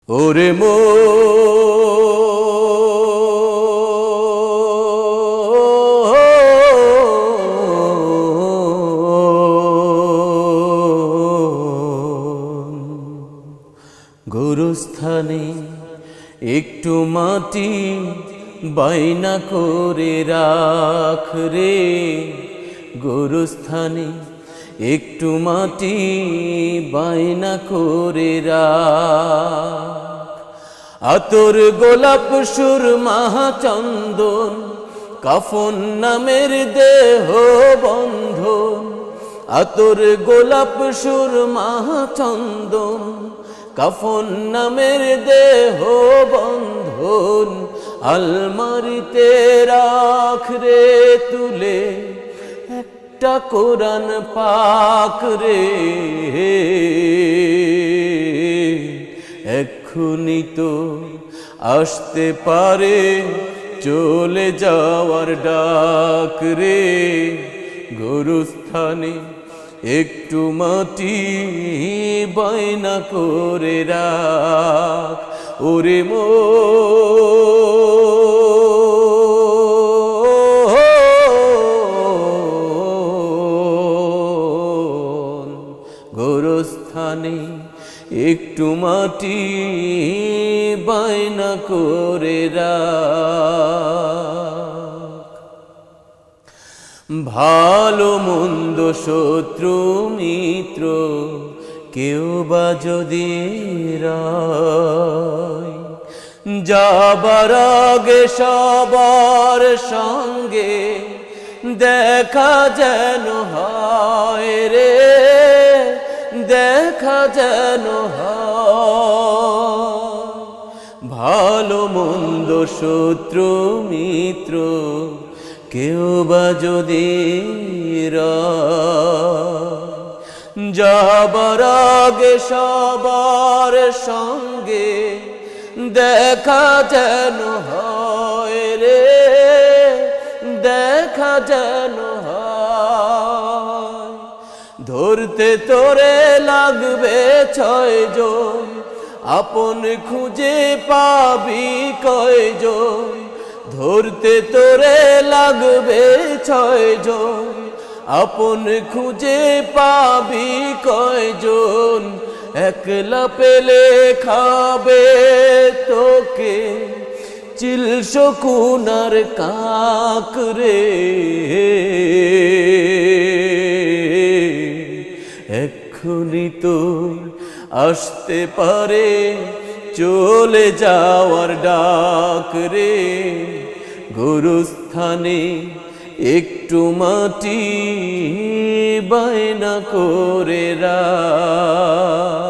ওরে গুরুস্থানে একটু মাটি বাইনা করে রাখ রে, গুরুস্থানে একটু মাটি বাইনা করে রাখ। আতর গোলাপ সুরমা চন্দন কাফন নামের দেহ বন্ধন, আতর গোলাপ সুরমা চন্দন কাফন নামের দেহ বন্ধন, আলমারিতে রাখ রে তুলে একটা কোরআন পাক রে। এক্ষুনি তো আসতে পারে চলে যাওয়ার ডাক রে, গুরুস্থানে একটু মাটি বাইনা করে রাখ। ওরে গুরুস্থানে একটু মাটি বাইনা করে রাখ। ভালো মন্দ শত্রু মিত্র কেউ বা যদি রয়, যাবার আগে সবার সঙ্গে দেখা যেন হয় রে, দেখা যেন হয়। ভালো মন্দ শত্রু মিত্র কেউ বা যদি যাবার আগে সবার সঙ্গে দেখা যেন হয় রে, দেখা যেন হয়। ধরতে তোরে লাগবে 6 জন, আপন খুঁজে পাবি কয়জন। ধরতে তোরে লাগবে 6 জন, আপন খুঁজে পাবি কয়জন। একলা পেলে খাবে তোকে চিল শকুনার কাক রে। এক্ষুনি তোর আসতে পারে চলে যাওয়ার ডাক রে, গুরুস্থানে একটু মাটি বাইনা করে রাখ।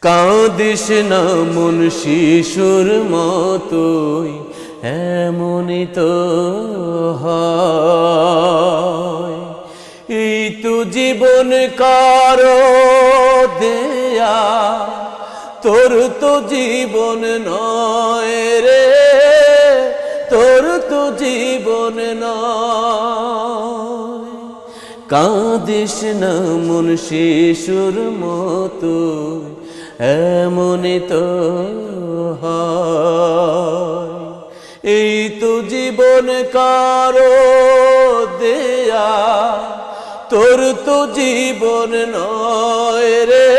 কাঁদিস না মন শিশুর মতোই, এমনই তো হয়। এই তো জীবন কারো দেয়া, তোর তো জীবন নয় রে, তোর তো জীবন নয়। কাঁদিস না মন শিশুর মতো, এমনই তো হয়। এই তো জীবন কারো দেয়া, তোর তো জীবন নয় রে,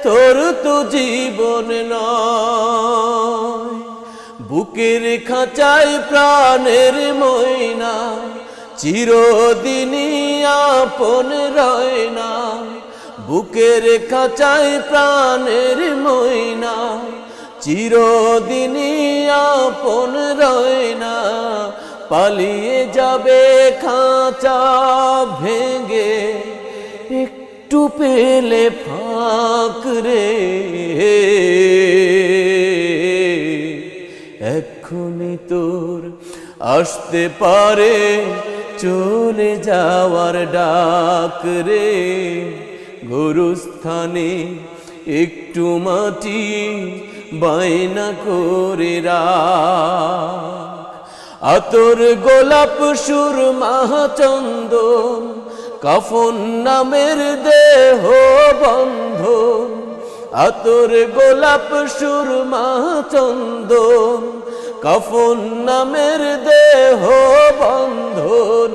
তোর তো জীবন নয়। বুকের খাঁচায় প্রাণের ময়না চিরদিনই আপন রয় না। বুকের খাঁচায় প্রাণের ময়না চিরদিনই আপন রয় না। পালিয়ে যাবে খাঁচা ভেঙে একটু পেলে ফাঁক রে। এক্ষুনি তোর আসতে পারে চলে যাওয়ার ডাক রে, গুরুস্থানে একটু মাটি বাইনা করে রাখ। আতর গোলাপ সুরমা চন্দন কাফন নামের দেহ বন্ধন, আতর গোলাপ সুরমা চন্দন কাফন নামের দেহ বন্ধন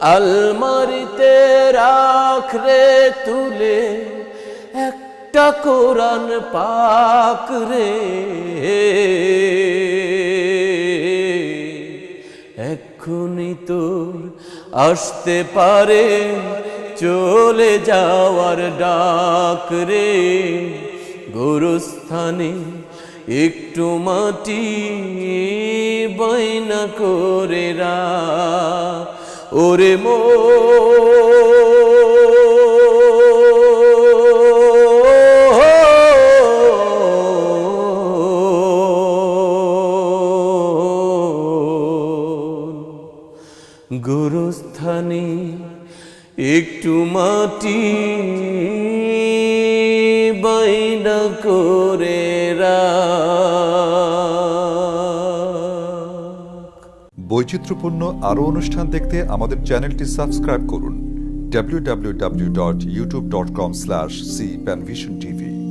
আলমারিতে রাখরে তুলে একটা কোরআন পাক রে এক্ষুনি তোর আসতে পারে চলে যাওয়ার ডাক রে গোরস্থানে একটু মাটি বাইনা করে রাখ ওরে গোরস্থানে একটু মাটি বাইনা করে বৈচিত্র্যপূর্ণ আরও অনুষ্ঠান দেখতে আমাদের চ্যানেলটি সাবস্ক্রাইব করুন www.youtube.com/cpanvisiontv